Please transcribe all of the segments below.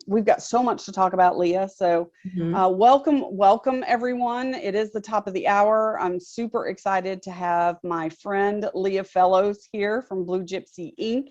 we've got so much to talk about, Leah. So welcome everyone. It is the top of the hour. I'm super excited to have my friend Leah Fellows here from Blue Gypsy Inc.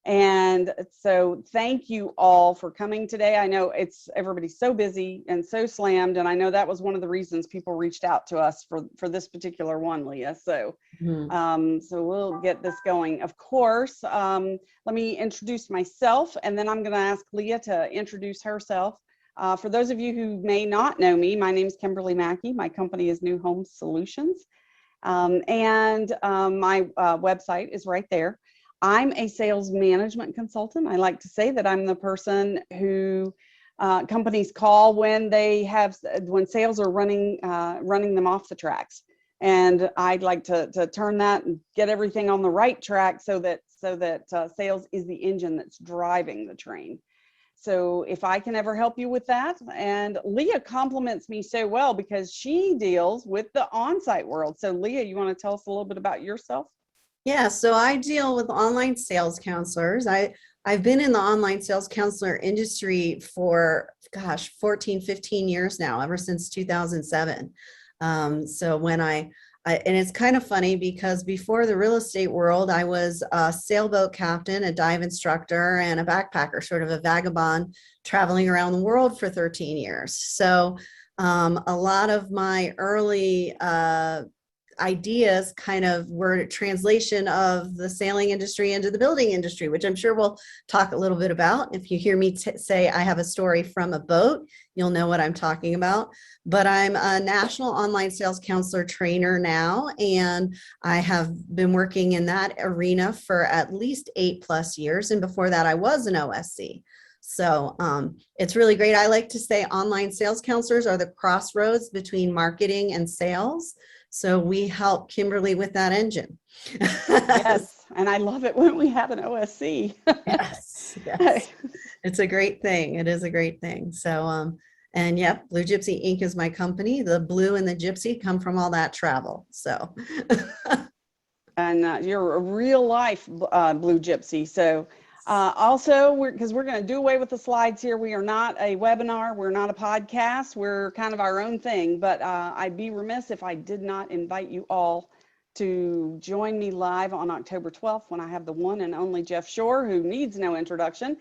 And so thank you all for coming today. I know everybody's so busy and so slammed, and I know that was one of the reasons people reached out to us for this particular one, Leah. So so we'll get this going. Of course, let me introduce myself, and then I'm going to ask Leah to introduce herself. For those of you who may not know me, my name is Kimberly Mackey. My company is New Home Solutions, and my website is right there. I'm a sales management consultant. I like to say that I'm the person who companies call when sales are running them off the tracks. And I'd like to turn that and get everything on the right track so that sales is the engine that's driving the train. So if I can ever help you with that, and Leah compliments me so well because she deals with the on-site world. So Leah, you want to tell us a little bit about yourself? Yeah, so I deal with online sales counselors. I've been in the online sales counselor industry for, 14, 15 years now, ever since 2007. So when and it's kind of funny because before the real estate world, I was a sailboat captain, a dive instructor, and a backpacker, sort of a vagabond traveling around the world for 13 years. So a lot of my early ideas kind of were a translation of the sailing industry into the building industry, which I'm sure we'll talk a little bit about. If you hear me say I have a story from a boat, you'll know what I'm talking about. But I'm a national online sales counselor trainer now, and I have been working in that arena for at least 8+ years. And before that, I was an OSC. So it's really great. I like to say online sales counselors are the crossroads between marketing and sales. So we help Kimberly with that engine. Yes, and I love it when we have an OSC. Yes. It's a great thing. It is a great thing. So, and yep, Blue Gypsy Inc. is my company. The blue and the gypsy come from all that travel. So. And you're a real life Blue Gypsy. So also, because we're going to do away with the slides here. We are not a webinar. We're not a podcast. We're kind of our own thing. But I'd be remiss if I did not invite you all to join me live on October 12th when I have the one and only Jeff Shore, who needs no introduction.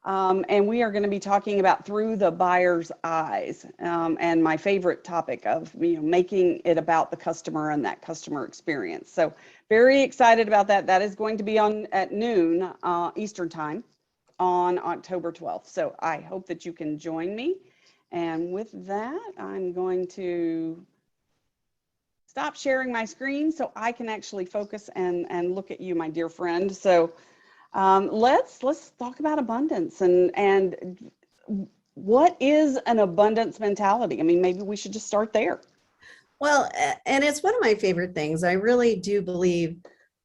And we are going to be talking about through the buyer's eyes, and my favorite topic of making it about the customer and that customer experience. So very excited about that. That is going to be on at noon Eastern time on October 12th. So I hope that you can join me. And with that, I'm going to stop sharing my screen so I can actually focus and look at you, my dear friend. So let's talk about abundance and what is an abundance mentality? I mean, maybe we should just start there. Well, and it's one of my favorite things. I really do believe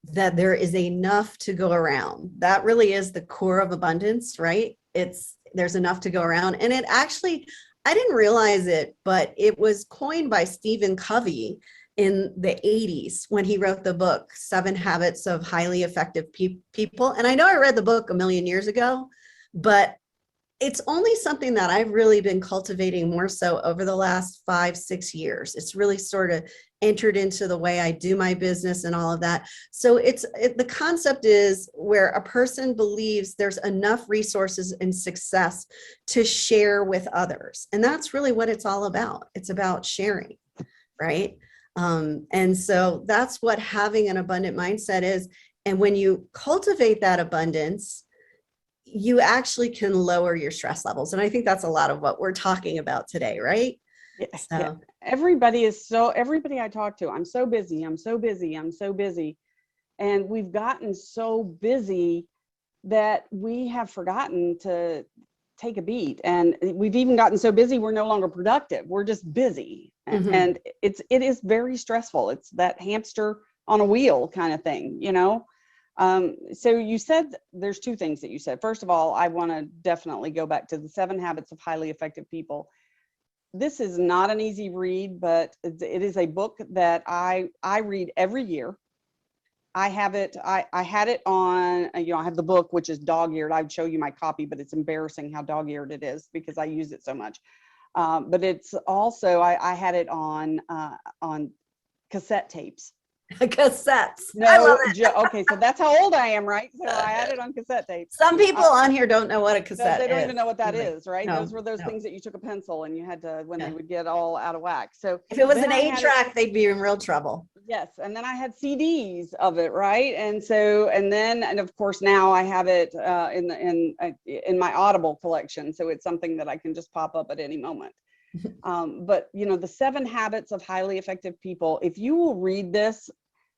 that there is enough to go around. That really is the core of abundance, right? There's enough to go around. And it actually, I didn't realize it, but it was coined by Stephen Covey in the 80s when he wrote the book, 7 Habits of Highly Effective People. And I know I read the book a million years ago, but it's only something that I've really been cultivating more so over the last 5-6 years. It's really sort of entered into the way I do my business and all of that. So the concept is where a person believes there's enough resources and success to share with others. And that's really what it's all about. It's about sharing, right? And so that's what having an abundant mindset is. And when you cultivate that abundance, you actually can lower your stress levels. And I think that's a lot of what we're talking about today, right? Yeah, so. Yeah. Everybody I talk to, I'm so busy. And we've gotten so busy that we have forgotten to take a beat. And we've even gotten so busy, we're no longer productive. We're just busy. Mm-hmm. And it is very stressful. It's that hamster on a wheel kind of thing, So you said there's 2 things that you said. First of all, I want to definitely go back to the 7 Habits of Highly Effective People. This is not an easy read, but it is a book that I read every year. I have it, I had it on, you know, I have the book, which is dog-eared. I'd show you my copy, but it's embarrassing how dog-eared it is because I use it so much. But it's also, I had it on cassette tapes. Cassettes. I No, love it. okay, so that's how old I am, right? So I had it on cassette tape. Some people on here don't know what a cassette They don't is. even know what that Like, is, right? no, Those were those no. things that you took a pencil and you had to, when Yeah. they would get all out of whack. So If it was then an I had it- 8-track, they'd be in real trouble. yes, and then I had CDs of it, right? And so, and of course now I have it in my Audible collection, so it's something that I can just pop up at any moment. But you know, the 7 Habits of Highly Effective People, if you will read this,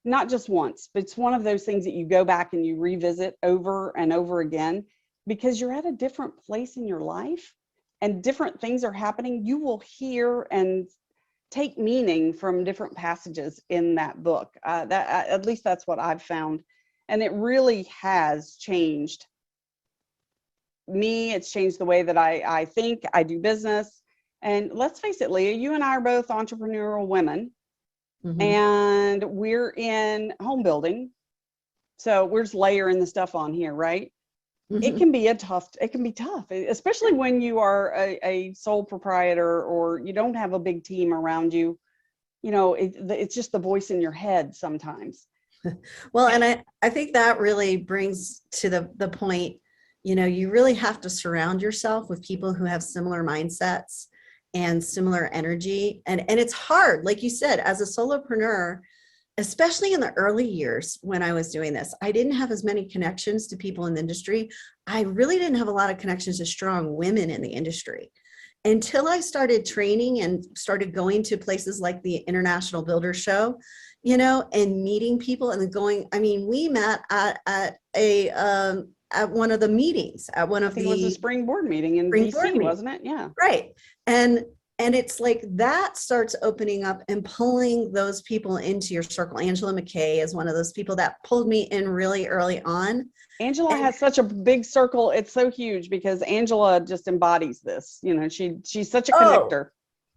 not just once, but it's one of those things that you go back and you revisit over and over again, because you're at a different place in your life and different things are happening. You will hear and take meaning from different passages in that book. At least that's what I've found. And it really has changed me. It's changed the way that I think, I do business. And let's face it, Leah, you and I are both entrepreneurial women. Mhm. And we're in home building. So we're just layering the stuff on here, right? It Mhm. can be tough, especially when you are a sole proprietor or you don't have a big team around you. You know, it's just the voice in your head sometimes. Well, and I think that really brings to the point, you know, you really have to surround yourself with people who have similar mindsets and similar energy. And it's hard, like you said, as a solopreneur, especially in the early years when I was doing this, I didn't have as many connections to people in the industry. I really didn't have a lot of connections to strong women in the industry until I started training and started going to places like the International Builder Show, you know, and meeting people and going, I mean, we met at one of the meetings, at one I of think it was a the spring board meeting in spring board DC, meetings. wasn't it? Yeah. Right. And it's like that starts opening up and pulling those people into your circle. Angela McKay is one of those people that pulled me in really early on. Angela And has such a big circle. It's so huge because Angela just embodies this. You know, she's such a oh, connector.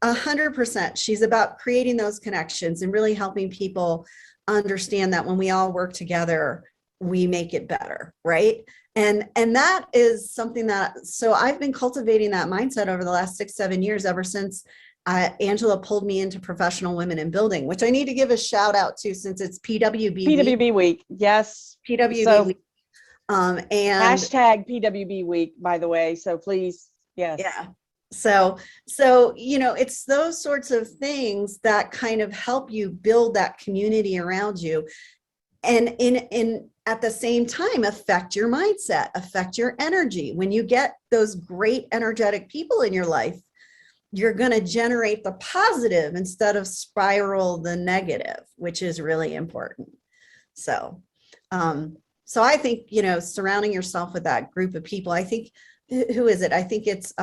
100%. She's about creating those connections and really helping people understand that when we all work together, we make it better, right? And that is something that, so I've been cultivating that mindset over the last 6-7 years, ever since Angela pulled me into Professional Women in Building, which I need to give a shout out to since it's PWB week. Yes. PWB So week. And hashtag PWB week, by the way. So please, yes. yeah. So, you know, it's those sorts of things that kind of help you build that community around you. And in at the same time, affect your mindset, affect your energy. When you get those great energetic people in your life, you're going to generate the positive instead of spiral the negative, which is really important. So, so I think, you know, surrounding yourself with that group of people, I think, who is it? I think it's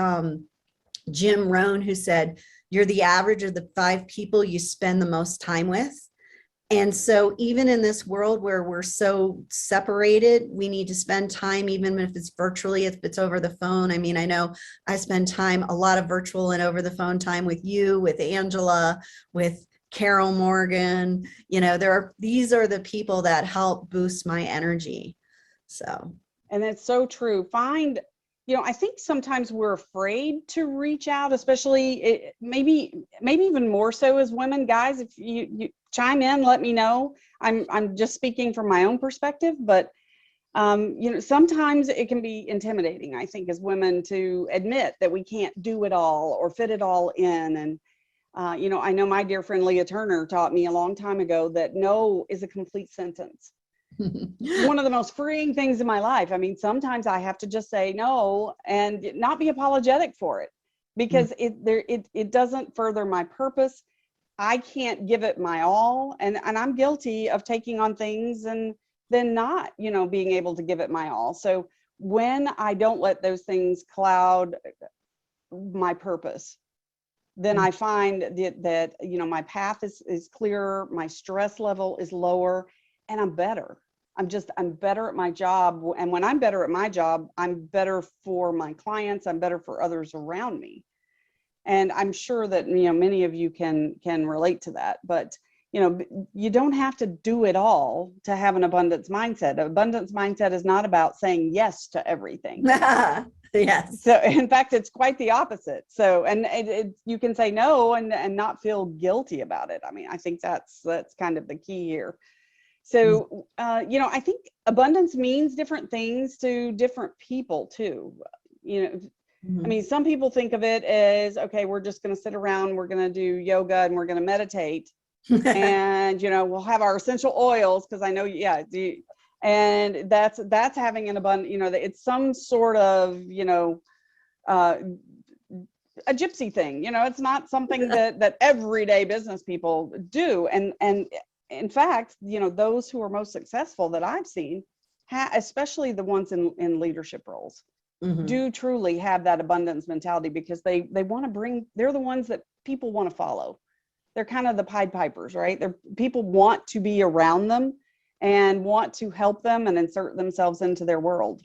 Jim Rohn who said, you're the average of the 5 people you spend the most time with. And so even in this world where we're so separated, we need to spend time, even if it's virtually, if it's over the phone. I mean, I know I spend time, a lot of virtual and over the phone time with you, with Angela, with Carol Morgan. You know, these are the people that help boost my energy. So. And that's so true. You know, I think sometimes we're afraid to reach out, especially maybe even more so as women. Guys, if you chime in, let me know. I'm just speaking from my own perspective, but you know, sometimes it can be intimidating, I think, as women to admit that we can't do it all or fit it all in. And you know, I know my dear friend Leah Turner taught me a long time ago that no is a complete sentence. One of the most freeing things in my life. I mean, sometimes I have to just say no and not be apologetic for it, because it doesn't further my purpose. I can't give it my all, and I'm guilty of taking on things and then not, you know, being able to give it my all. So when I don't let those things cloud my purpose, then I find that you know, my path is clearer, my stress level is lower, and I'm better. I'm better at my job. And when I'm better at my job, I'm better for my clients. I'm better for others around me. And I'm sure that, you know, many of you can relate to that. But, you don't have to do it all to have an abundance mindset. An abundance mindset is not about saying yes to everything. Yes. So in fact, it's quite the opposite. So, and you can say no and not feel guilty about it. I mean, I think that's kind of the key here. So, I think abundance means different things to different people too. I mean, some people think of it as, okay, we're just going to sit around, we're going to do yoga and we're going to meditate and, we'll have our essential oils. Cause I know, and that's having an abundant, it's some sort of, a gypsy thing, it's not something that everyday business people do. And in fact, those who are most successful that I've seen, especially the ones in leadership roles, do truly have that abundance mentality, because they want to they're the ones that people want to follow. They're kind of the Pied Pipers, right? People want to be around them and want to help them and insert themselves into their world.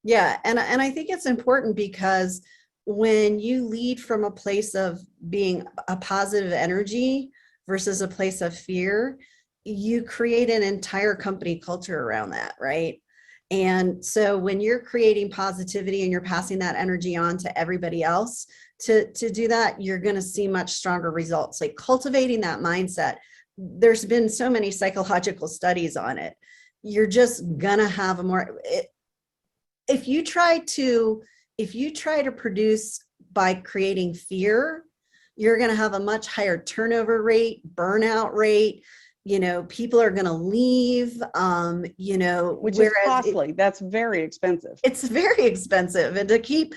Yeah. And I think it's important, because when you lead from a place of being a positive energy versus a place of fear, you create an entire company culture around that, right? And so when you're creating positivity and you're passing that energy on to everybody else to do that, you're going to see much stronger results. Like cultivating that mindset, there's been so many psychological studies on it. You're just going to have a more, if you try to produce by creating fear, you're going to have a much higher turnover rate, burnout rate. People are going to leave, which is costly. That's very expensive. It's very expensive. And to keep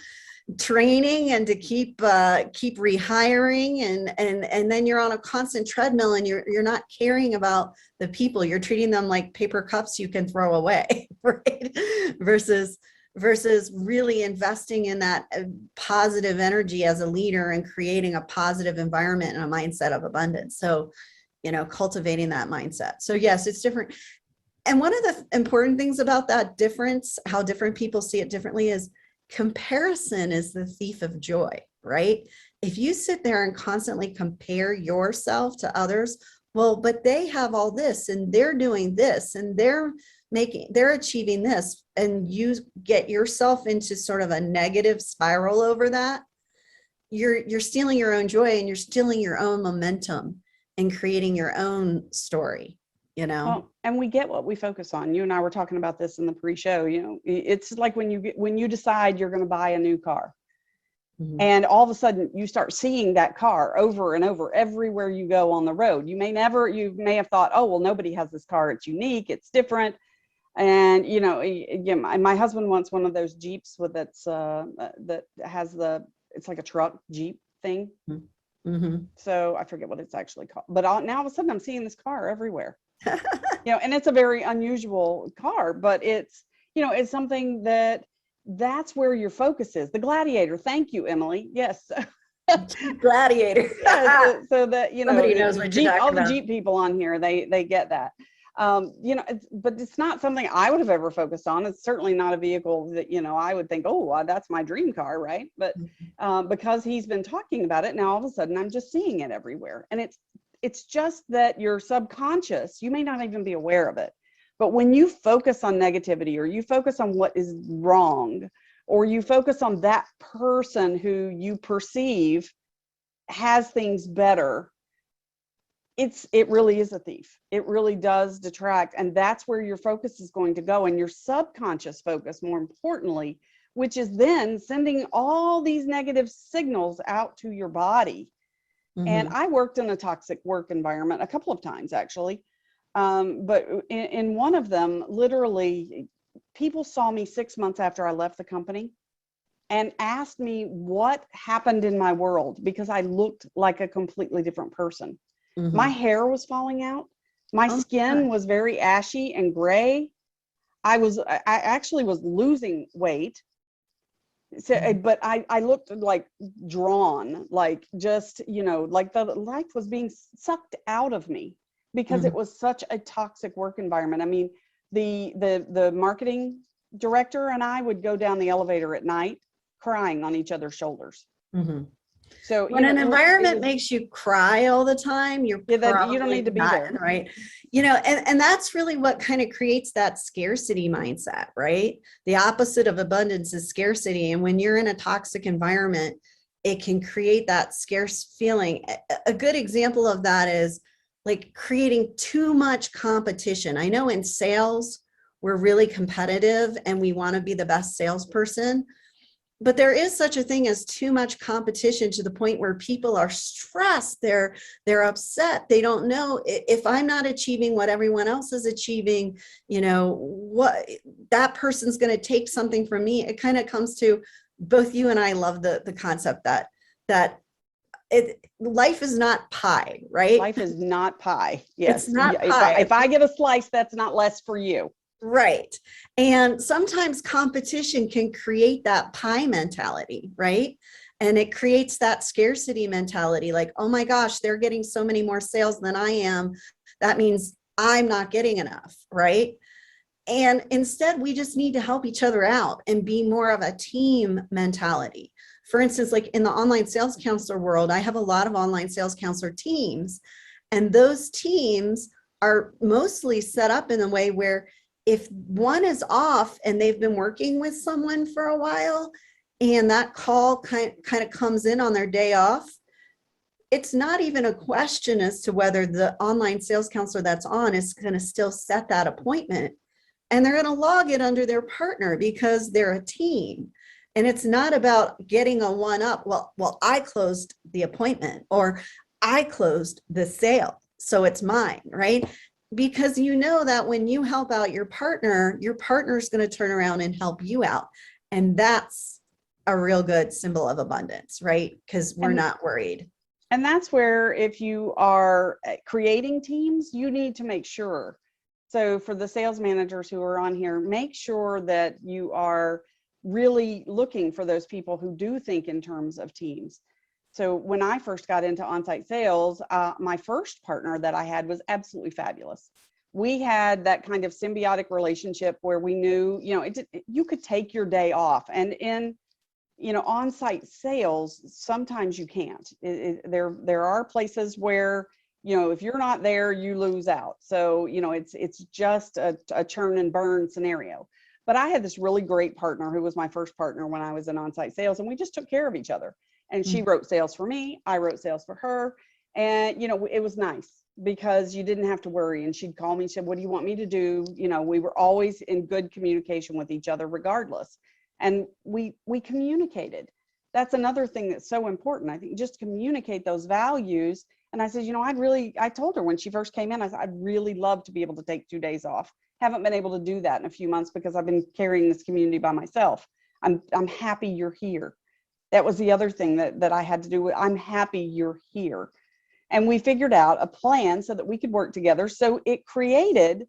training and to keep rehiring and then you're on a constant treadmill and you're not caring about the people. You're treating them like paper cups you can throw away, right? Versus really investing in that positive energy as a leader and creating a positive environment and a mindset of abundance. So, cultivating that mindset. So yes, it's different. And one of the important things about that difference, how different people see it differently, is comparison is the thief of joy, right? If you sit there and constantly compare yourself to others, well, but they have all this and they're doing this and they're achieving this, and you get yourself into sort of a negative spiral over that, you're stealing your own joy and you're stealing your own momentum and creating your own story, Well, and we get what we focus on. You and I were talking about this in the pre-show. It's like when you decide you're going to buy a new car, and all of a sudden you start seeing that car over and over everywhere you go on the road. You may have thought, oh, well, nobody has this car. It's unique. It's different. And, my husband wants one of those Jeeps with that has it's like a truck Jeep thing. So I forget what it's actually called, but now all of a sudden I'm seeing this car everywhere, and it's a very unusual car, but it's something that's where your focus is. The Gladiator. Thank you, Emily. Yes. Gladiator. Yeah, so that, Somebody knows what you're talking all about. the Jeep people on here, they get that. But it's not something I would have ever focused on. It's certainly not a vehicle that, I would think, oh, well, that's my dream car, right? But because he's been talking about it, now all of a sudden I'm just seeing it everywhere. And it's just that your subconscious, you may not even be aware of it, but when you focus on negativity, or you focus on what is wrong, or you focus on that person who you perceive has things better, it really is a thief. It really does detract. And that's where your focus is going to go, and your subconscious focus, more importantly, which is then sending all these negative signals out to your body. And I worked in a toxic work environment a couple of times, actually. But in one of them, literally, people saw me 6 months after I left the company and asked me what happened in my world, because I looked like a completely different person. My hair was falling out. My skin was very ashy and gray. I actually was losing weight. So, but I looked like drawn, like just, like the life was being sucked out of me, because it was such a toxic work environment. I mean, the marketing director and I would go down the elevator at night crying on each other's shoulders. So when an environment makes you cry all the time, you're probably you don't need to be there, right? You know, and that's really what kind of creates that scarcity mindset, right? The opposite of abundance is scarcity. And when you're in a toxic environment, it can create that scarce feeling. A good example of that is like creating too much competition. I know in sales, we're really competitive and we want to be the best salesperson. But there is such a thing as too much competition to the point where people are stressed. They're upset. They don't know if I'm not achieving what everyone else is achieving, you know, what that person's going to take something from me. It kind of comes to both you and I love the concept that life is not pie, right? Life is not pie. Yes. It's not pie. If I get a slice, that's not less for you. Right. And sometimes competition can create that pie mentality, right? And it creates that scarcity mentality like, oh my gosh, they're getting so many more sales than I am. That means I'm not getting enough, right? And instead, we just need to help each other out and be more of a team mentality. For instance, like in the online sales counselor world, I have a lot of online sales counselor teams, and those teams are mostly set up in a way where if one is off and they've been working with someone for a while and that call kind of comes in on their day off, it's not even a question as to whether the online sales counselor that's on is going to still set that appointment. And they're going to log it under their partner because they're a team. And it's not about getting a one up. Well, I closed the appointment or I closed the sale, so it's mine, right? Because you know that when you help out your partner is going to turn around and help you out. And that's a real good symbol of abundance, right? Because we're not worried. And that's where if you are creating teams, you need to make sure. So for the sales managers who are on here, make sure that you are really looking for those people who do think in terms of teams. So when I first got into on-site sales, my first partner that I had was absolutely fabulous. We had that kind of symbiotic relationship where we knew, you know, you could take your day off. And in, you know, on-site sales, sometimes you can't. There are places where, you know, if you're not there, you lose out. So, you know, it's just a churn and burn scenario. But I had this really great partner who was my first partner when I was in on-site sales, and we just took care of each other. And she wrote sales for me, I wrote sales for her. And, you know, it was nice because you didn't have to worry. And she'd call me and said, what do you want me to do? You know, we were always in good communication with each other regardless. And we communicated. That's another thing that's so important. I think just communicate those values. And I said, you know, I told her when she first came in, I said, I'd really love to be able to take 2 days off. Haven't been able to do that in a few months because I've been carrying this community by myself. I'm happy you're here. That was the other thing that I had to do. I'm happy you're here. And we figured out a plan so that we could work together. So it created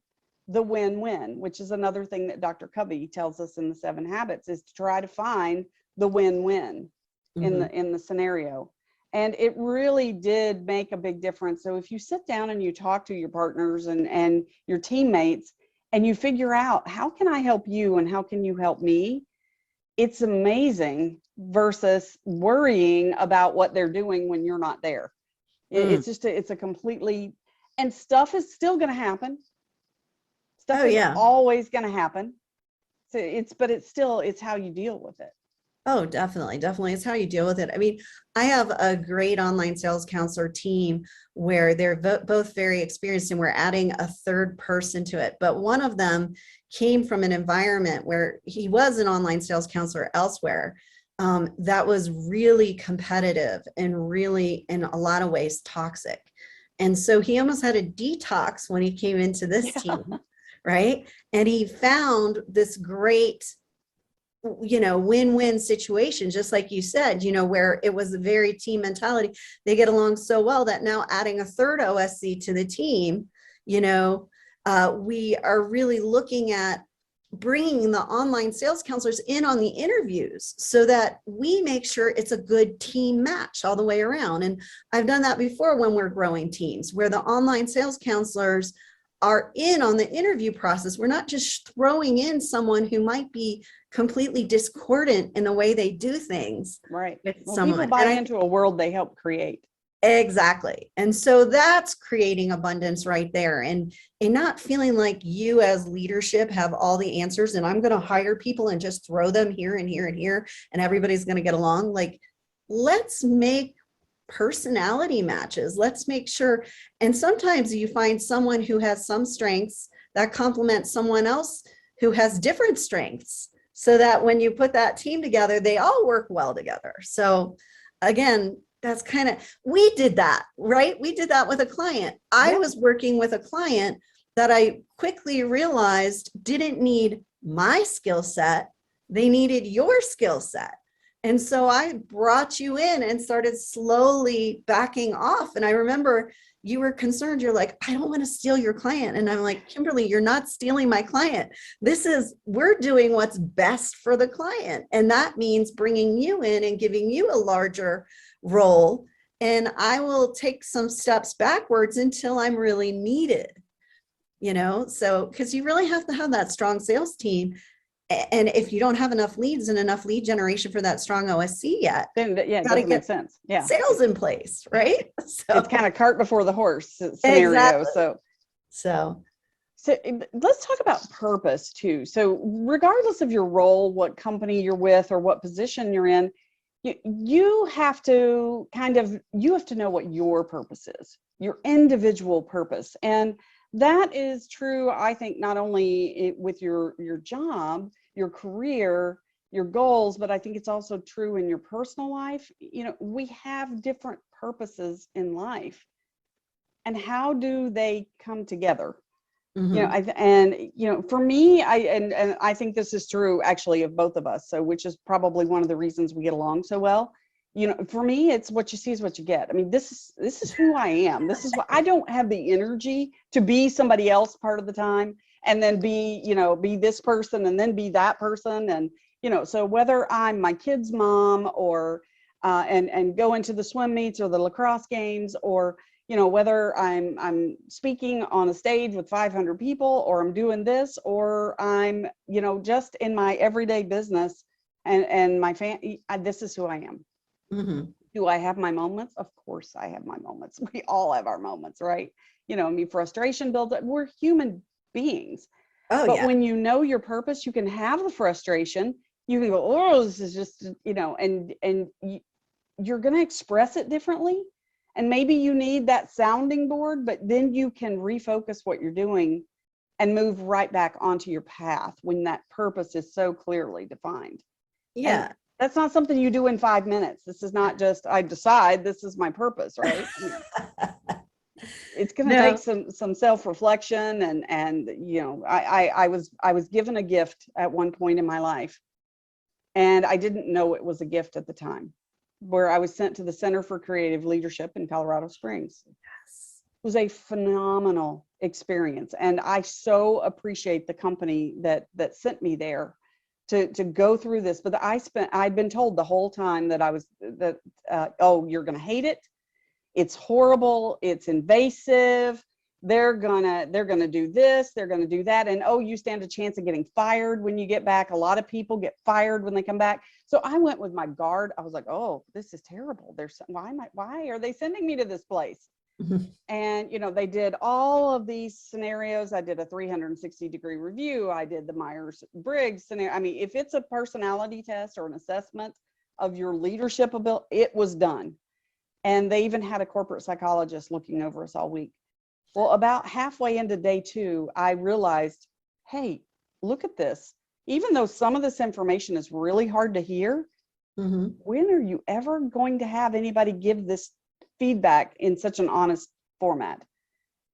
the win-win, which is another thing that Dr. Covey tells us in the 7 habits, is to try to find the win-win in the scenario. And it really did make a big difference. So if you sit down and you talk to your partners and your teammates and you figure out, how can I help you and how can you help me? It's amazing versus worrying about what they're doing when you're not there. It's just it's a completely, and stuff is still going to happen. Stuff is always going to happen. So it's how you deal with it. Oh, definitely. It's how you deal with it. I mean, I have a great online sales counselor team where they're both very experienced and we're adding a third person to it. But one of them came from an environment where he was an online sales counselor elsewhere that was really competitive and really, in a lot of ways, toxic. And so he almost had a detox when he came into this team, right? And he found this great, you know, win-win situation, just like you said, you know, where it was a very team mentality. They get along so well that now adding a third OSC to the team, you know, we are really looking at bringing the online sales counselors in on the interviews so that we make sure it's a good team match all the way around. And I've done that before when we're growing teams where the online sales counselors are in on the interview process. We're not just throwing in someone who might be completely discordant in the way they do things. Right. With Well, someone. people buy into a world they help create. Exactly. And so that's creating abundance right there. And not feeling like you as leadership have all the answers and I'm going to hire people and just throw them here and here and here and everybody's going to get along. Like, let's make personality matches. Let's make sure. And sometimes you find someone who has some strengths that complements someone else who has different strengths, so that when you put that team together, they all work well together. So again, that's kind of, we did that, right? We did that with a client. I was working with a client that I quickly realized didn't need my skill set. They needed your skill set. And so I brought you in and started slowly backing off. And I remember you were concerned. You're like, I don't want to steal your client. And I'm like, Kimberly, you're not stealing my client. We're doing what's best for the client. And that means bringing you in and giving you a larger role. And I will take some steps backwards until I'm really needed, so because you really have to have that strong sales team. And if you don't have enough leads and enough lead generation for that strong OSC yet, then it doesn't make sense. Yeah, sales in place, right? So it's kind of cart before the horse scenario. Exactly. So let's talk about purpose too. So regardless of your role, what company you're with or what position you're in, you have to know what your purpose is, your individual purpose. And that is true, I think, not only with your job, your career, your goals, but I think it's also true in your personal life. We have different purposes in life. And how do they come together? Mm-hmm. For me, I think this is true actually of both of us. So, which is probably one of the reasons we get along so well. For me, it's what you see is what you get. I mean, this is who I am. This is what I don't have the energy to be somebody else part of the time, and then be this person and then be that person. And, so whether I'm my kid's mom or, and go into the swim meets or the lacrosse games, or, whether I'm speaking on a stage with 500 people, or I'm doing this, or I'm, just in my everyday business and my family, this is who I am. Mm-hmm. Do I have my moments? Of course I have my moments. We all have our moments, right? Frustration builds up. We're human beings. But when you know your purpose, you can have the frustration. You can go, oh, this is just, and you're going to express it differently. And maybe you need that sounding board, but then you can refocus what you're doing and move right back onto your path when that purpose is so clearly defined. Yeah. And that's not something you do in 5 minutes. This is not just, I decide this is my purpose, right? It's going to take some self-reflection and I was given a gift at one point in my life, and I didn't know it was a gift at the time, where I was sent to the Center for Creative Leadership in Colorado Springs. Yes. It was a phenomenal experience, and I so appreciate the company that sent me there to go through this. But I'd been told the whole time that oh, you're going to hate it. It's horrible. It's invasive. They're gonna do this. They're gonna do that. And oh, you stand a chance of getting fired when you get back. A lot of people get fired when they come back. So I went with my guard. I was like, oh, this is terrible. Why are they sending me to this place? Mm-hmm. And they did all of these scenarios. I did a 360-degree review. I did the Myers-Briggs scenario. I mean, if it's a personality test or an assessment of your leadership ability, it was done. And they even had a corporate psychologist looking over us all week. Well, about halfway into day 2, I realized, hey, look at this. Even though some of this information is really hard to hear, mm-hmm. When are you ever going to have anybody give this feedback in such an honest format?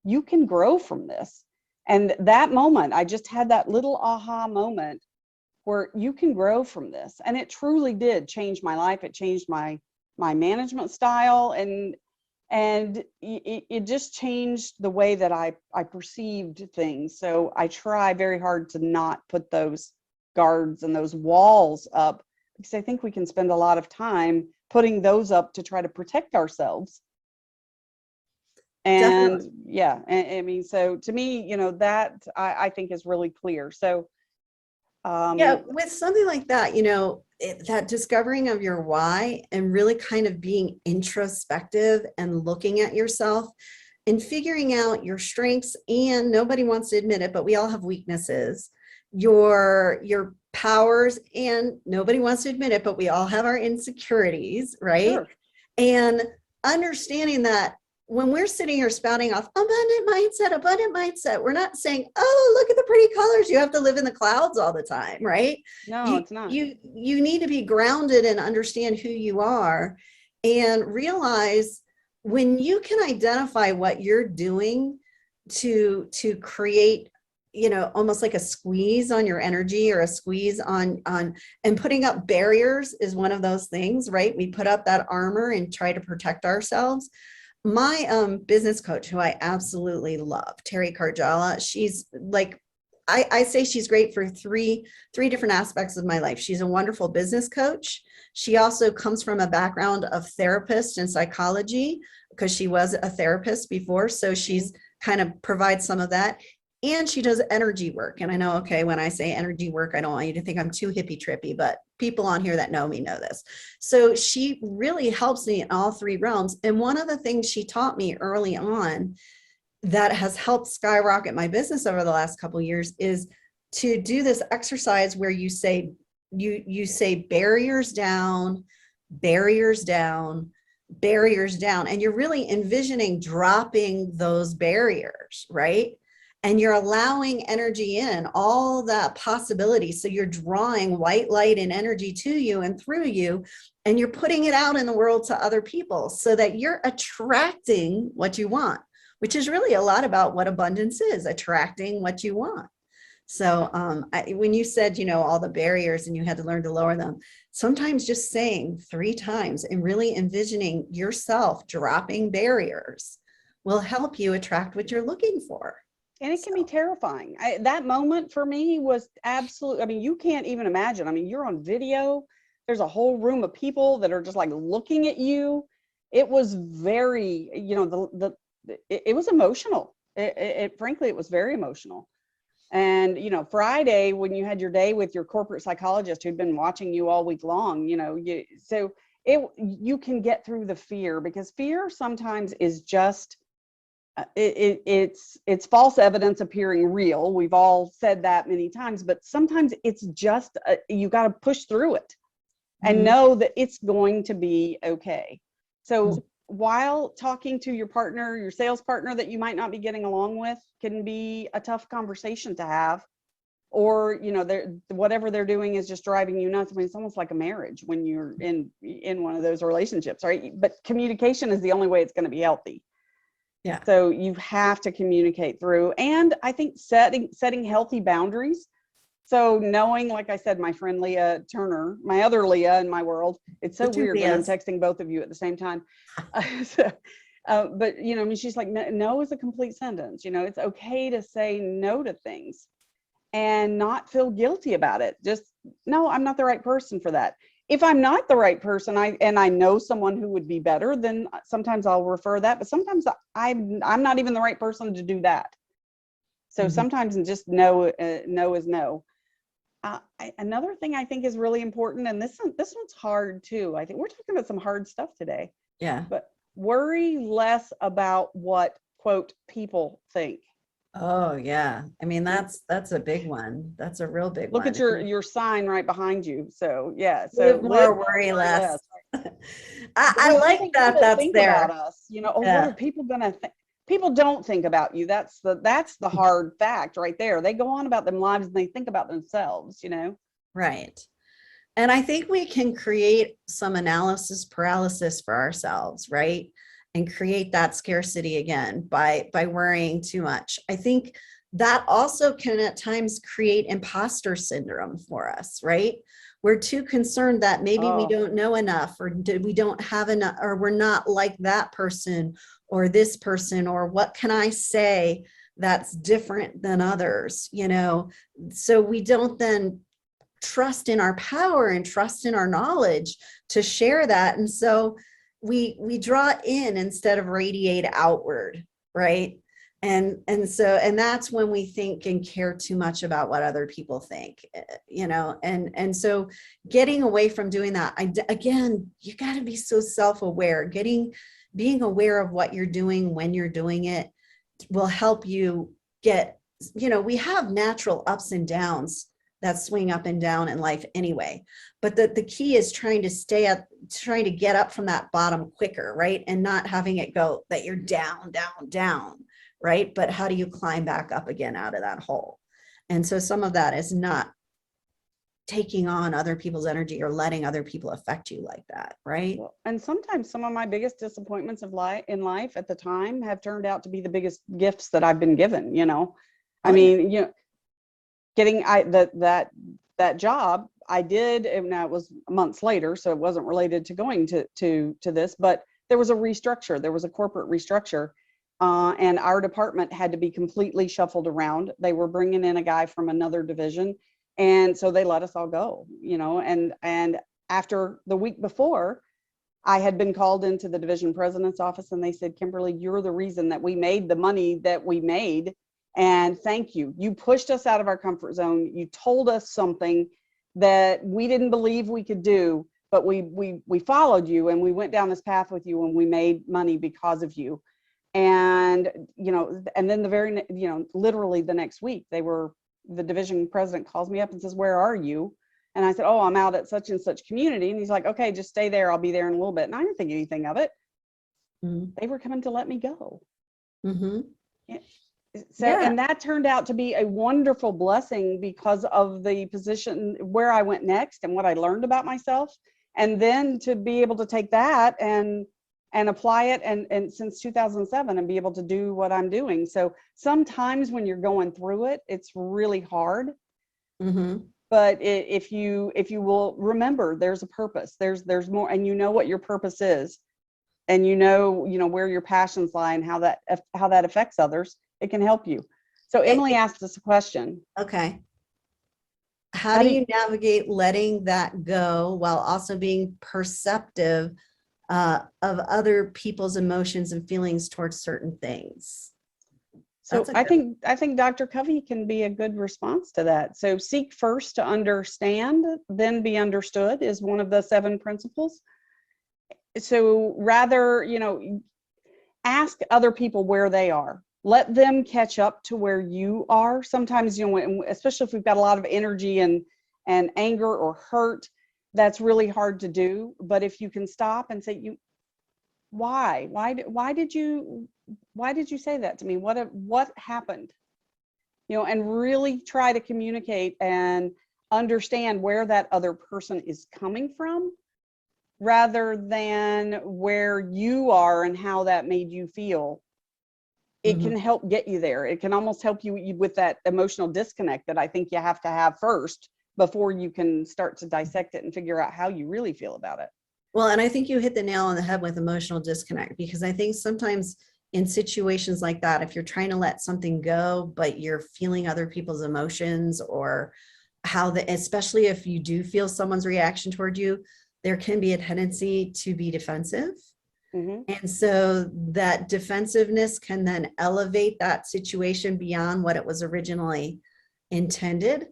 You can grow from this. And that moment, I just had that little aha moment where you can grow from this. And it truly did change my life. It changed my management style, and it just changed the way that I perceived things. So I try very hard to not put those guards and those walls up, because I think we can spend a lot of time putting those up to try to protect ourselves. And Definitely. yeah, I mean, so to me, that I think is really clear. So Yeah, with something like that, that discovering of your why and really kind of being introspective and looking at yourself and figuring out your strengths, and nobody wants to admit it, but we all have weaknesses, your powers, and nobody wants to admit it, but we all have our insecurities, right? sure. And understanding that when we're sitting here spouting off abundant mindset, we're not saying, oh, look at the pretty colors. You have to live in the clouds all the time, right? No, You it's not. you need to be grounded and understand who you are and realize when you can identify what you're doing to create, almost like a squeeze on your energy or a squeeze on and putting up barriers is one of those things, right? We put up that armor and try to protect ourselves. My business coach, who I absolutely love, Terry Carjala, she's like, I say she's great for three different aspects of my life. She's a wonderful business coach. She also comes from a background of therapist and psychology because she was a therapist before. So she's kind of provides some of that. And she does energy work. And I know, okay, when I say energy work, I don't want you to think I'm too hippie trippy, but people on here that know me know this. So she really helps me in all three realms. And one of the things she taught me early on that has helped skyrocket my business over the last couple of years is to do this exercise where you say barriers down, barriers down, barriers down, and you're really envisioning dropping those barriers, right? And you're allowing energy in, all that possibility. So you're drawing white light and energy to you and through you, and you're putting it out in the world to other people so that you're attracting what you want, which is really a lot about what abundance is, attracting what you want. So when you said, all the barriers and you had to learn to lower them, sometimes just saying 3 times and really envisioning yourself dropping barriers will help you attract what you're looking for. And it can be terrifying. That moment for me was absolute. I mean, you can't even imagine. I mean, you're on video. There's a whole room of people that are just like looking at you. It was very, it was emotional. Frankly, it was very emotional. And, Friday, when you had your day with your corporate psychologist who'd been watching you all week long, you can get through the fear, because fear sometimes is just, it's false evidence appearing real. We've all said that many times, but sometimes it's just, you got to push through it and know that it's going to be okay. So while talking to your partner, your sales partner that you might not be getting along with, can be a tough conversation to have, or whatever they're doing is just driving you nuts. I mean, it's almost like a marriage when you're in one of those relationships, right? But communication is the only way it's going to be healthy. Yeah. So you have to communicate through, and I think setting healthy boundaries. So knowing, like I said, my friend Leah Turner, my other Leah in my world, it's so weird when I'm texting both of you at the same time. But I mean, she's like, no is a complete sentence. It's okay to say no to things and not feel guilty about it. Just, no, I'm not the right person for that. If I'm not the right person, I know someone who would be better, then sometimes I'll refer that. But sometimes I'm not even the right person to do that. So sometimes just no is no. Another thing I think is really important, and this one's hard too. I think we're talking about some hard stuff today. Yeah. But worry less about what, quote, people think. Oh yeah. I mean, that's a big one. That's a real big one. Look at your sign right behind you. So yeah. So live more, worry less. I like that. That's think there. About us, what are people gonna think? People don't think about you. That's the hard fact right there. They go on about their lives and they think about themselves, Right. And I think we can create some analysis paralysis for ourselves, right? And create that scarcity again by worrying too much. I think that also can at times create imposter syndrome for us, right? We're too concerned that maybe we don't know enough, or we don't have enough, or we're not like that person or this person, or what can I say that's different than others, So we don't then trust in our power and trust in our knowledge to share that. And so we draw in instead of radiate outward. right? And that's when we think and care too much about what other people think, and so getting away from doing that, again, you got to be so self-aware. Being aware of what you're doing when you're doing it will help you get, we have natural ups and downs that swing up and down in life anyway, but the key is trying to get up from that bottom quicker, right? And not having it go that you're down, down, down, right? But how do you climb back up again out of that hole? And so some of that is not taking on other people's energy or letting other people affect you like that, right? Well, and sometimes some of my biggest disappointments in life at the time have turned out to be the biggest gifts that I've been given. I mean, getting that job I did, and now it was months later, so it wasn't related to going to this, but there was a restructure. There was a corporate restructure, and our department had to be completely shuffled around. They were bringing in a guy from another division, and so they let us all go. And after the week before, I had been called into the division president's office, and they said, Kimberly, you're the reason that we made the money that we made. And thank you. You pushed us out of our comfort zone. You told us something that we didn't believe we could do, but we followed you, and we went down this path with you, and we made money because of you. And, and then literally the next week, the division president calls me up and says, where are you? And I said, oh, I'm out at such and such community. And he's like, okay, just stay there. I'll be there in a little bit. And I didn't think anything of it. Mm-hmm. They were coming to let me go. Mm-hmm. Yeah. So, yeah. And that turned out to be a wonderful blessing because of the position where I went next and what I learned about myself. And then to be able to take that and apply it and since 2007 and be able to do what I'm doing. So sometimes when you're going through it, it's really hard. Mm-hmm. But if you will remember, there's a purpose, there's more, and what your purpose is, and where your passions lie and how that affects others, it can help you. So Emily asked us a question. Okay. How do you navigate letting that go while also being perceptive of other people's emotions and feelings towards certain things? So I think Dr. Covey can be a good response to that. So seek first to understand, then be understood is one of the 7 principles. So rather, ask other people where they are. Let them catch up to where you are. Sometimes, especially if we've got a lot of energy and anger or hurt, that's really hard to do. But if you can stop and say, why did you say that to me? What happened? And really try to communicate and understand where that other person is coming from, rather than where you are and how that made you feel. It can help get you there. It can almost help you with that emotional disconnect that I think you have to have first before you can start to dissect it and figure out how you really feel about it. Well, and I think you hit the nail on the head with emotional disconnect, because I think sometimes in situations like that, if you're trying to let something go, but you're feeling other people's emotions, or especially if you do feel someone's reaction toward you, there can be a tendency to be defensive. Mm-hmm. And so that defensiveness can then elevate that situation beyond what it was originally intended.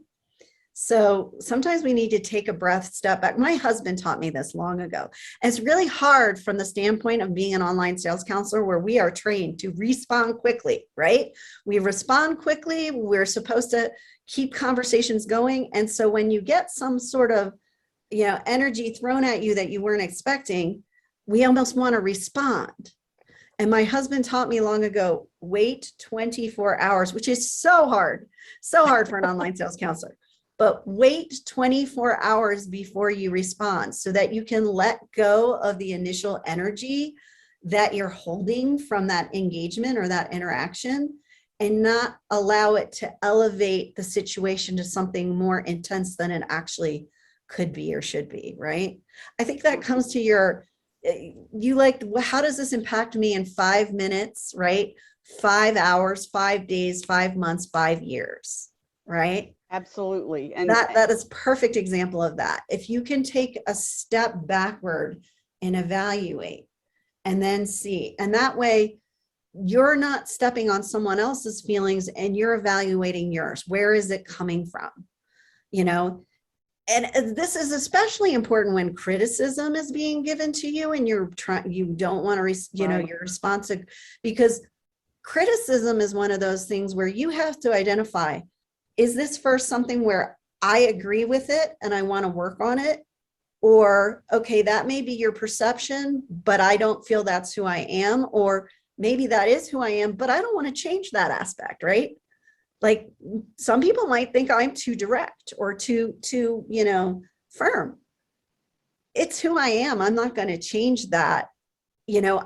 So sometimes we need to take a breath, step back. My husband taught me this long ago. And it's really hard from the standpoint of being an online sales counselor, where we are trained to respond quickly, right? We respond quickly. We're supposed to keep conversations going. And so when you get some sort of, energy thrown at you that you weren't expecting, we almost want to respond. And my husband taught me long ago, wait 24 hours, which is so hard for an online sales counselor. But wait 24 hours before you respond, so that you can let go of the initial energy that you're holding from that engagement or that interaction, and not allow it to elevate the situation to something more intense than it actually could be or should be, right? I think that comes to how does this impact me in 5 minutes, right? 5 hours, 5 days, 5 months, 5 years, right? Absolutely. And that is a perfect example of that. If you can take a step backward and evaluate and then see, and that way you're not stepping on someone else's feelings and you're evaluating yours. Where is it coming from? You know, and this is especially important when criticism is being given to you and you don't want to, your response, because criticism is one of those things where you have to identify, is this first something where I agree with it and I want to work on it? Or, okay, that may be your perception, but I don't feel that's who I am. Or maybe that is who I am, but I don't want to change that aspect, right? Like some people might think I'm too direct or too, firm. It's who I am. I'm not going to change that.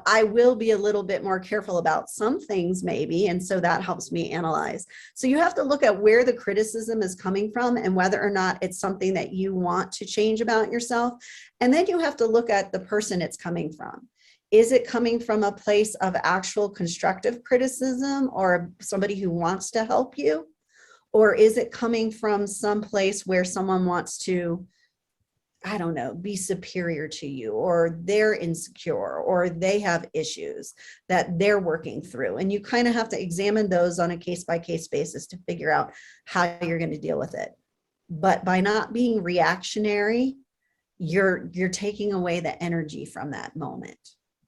I will be a little bit more careful about some things maybe. And so that helps me analyze. So you have to look at where the criticism is coming from and whether or not it's something that you want to change about yourself. And then you have to look at the person it's coming from. Is it coming from a place of actual constructive criticism or somebody who wants to help you? Or is it coming from some place where someone wants to, I don't know, be superior to you, or they're insecure, or they have issues that they're working through? And you kind of have to examine those on a case-by-case basis to figure out how you're going to deal with it. But by not being reactionary, you're taking away the energy from that moment,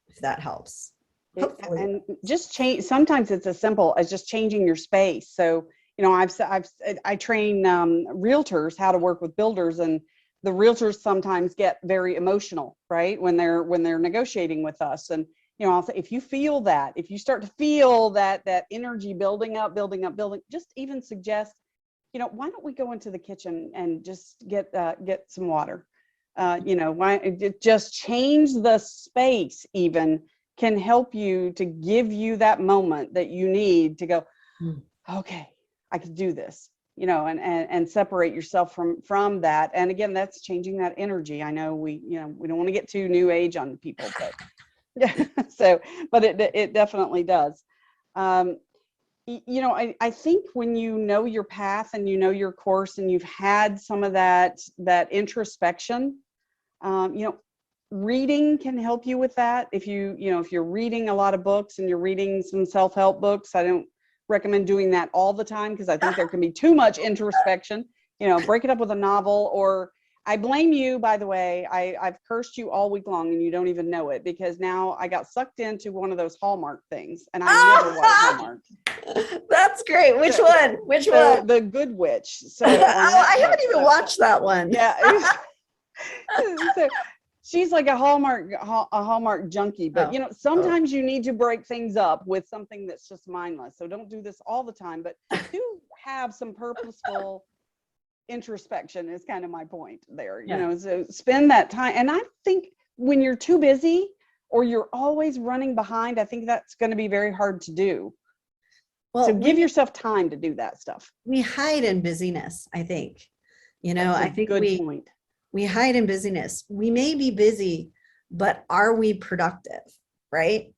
if that helps. Hopefully. And just change. Sometimes it's as simple as just changing your space. So, I train realtors how to work with builders, and the realtors sometimes get very emotional, right? When they're negotiating with us. And, I'll say, if you feel that, if you start to feel that energy building up, just even suggest, why don't we go into the kitchen and just get some water? Just change the space even can help you to give you that moment that you need to go, okay, I can do this. And separate yourself from that. And again, that's changing that energy. I know we don't want to get too new age on people, but yeah, but it definitely does. I think when you know your path and you know your course and you've had some of that introspection, reading can help you with that. If you're reading a lot of books and you're reading some self-help books, I don't recommend doing that all the time because I think there can be too much introspection. Break it up with a novel. Or I blame you, by the way, I've cursed you all week long and you don't even know it, because now I got sucked into one of those Hallmark things and I never watched Hallmark. That's great. Which one? The Good Witch. So I haven't even watched that one. Yeah. So she's like a Hallmark junkie, but sometimes you need to break things up with something that's just mindless. So don't do this all the time, but do have some purposeful introspection is kind of my point there. So spend that time. And I think when you're too busy or you're always running behind, I think that's going to be very hard to do. Well, so give yourself time to do that stuff. We hide in busyness, I think. I think good point. We hide in busyness. We may be busy, but are we productive, right?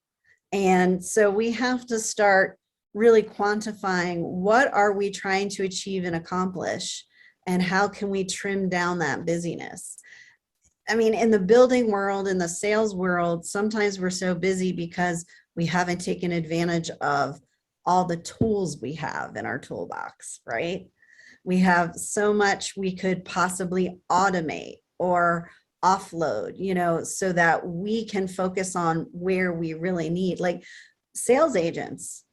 And so we have to start really quantifying what are we trying to achieve and accomplish, and how can we trim down that busyness? I mean, in the building world, in the sales world, sometimes we're so busy because we haven't taken advantage of all the tools we have in our toolbox, right? We have so much we could possibly automate or offload, so that we can focus on where we really need. Like sales agents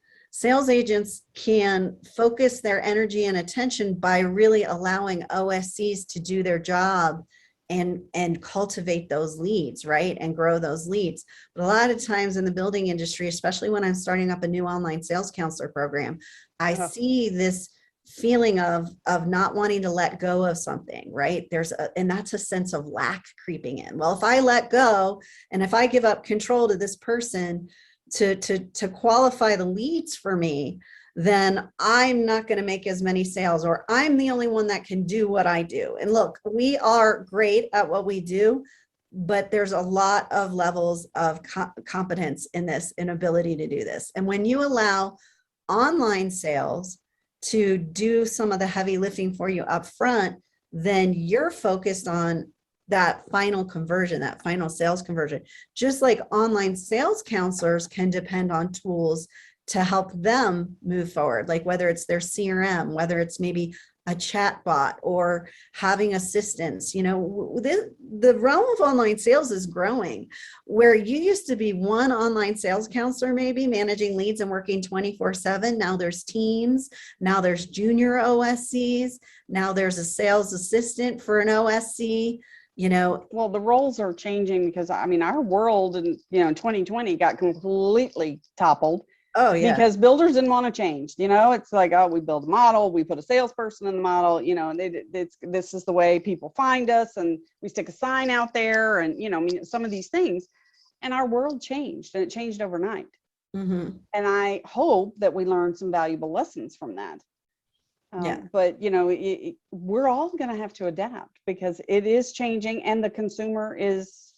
can focus their energy and attention by really allowing OSCs to do their job and cultivate those leads, right? And grow those leads. But a lot of times in the building industry, especially when I'm starting up a new online sales counselor program, I see this feeling of not wanting to let go of something, right? And that's a sense of lack creeping in. Well, if I let go and if I give up control to this person to qualify the leads for me, then I'm not going to make as many sales, or I'm the only one that can do what I do. And look, we are great at what we do, but there's a lot of levels of competence in this, inability to do this. And when you allow online sales to do some of the heavy lifting for you up front, then you're focused on that final conversion, that final sales conversion. Just like online sales counselors can depend on tools to help them move forward, like whether it's their CRM, whether it's maybe a chat bot or having assistants. The realm of online sales is growing, where you used to be one online sales counselor, maybe managing leads and working 24/7. Now there's teams, now there's junior OSCs, now there's a sales assistant for an OSC. Well, the roles are changing because our world in 2020 got completely toppled. Oh yeah. Because builders didn't want to change. It's like, oh, we build a model, we put a salesperson in the model, and this is the way people find us, and we stick a sign out there, and some of these things. And our world changed, and it changed overnight. Mm-hmm. And I hope that we learn some valuable lessons from that. But we're all going to have to adapt because it is changing, and the consumer is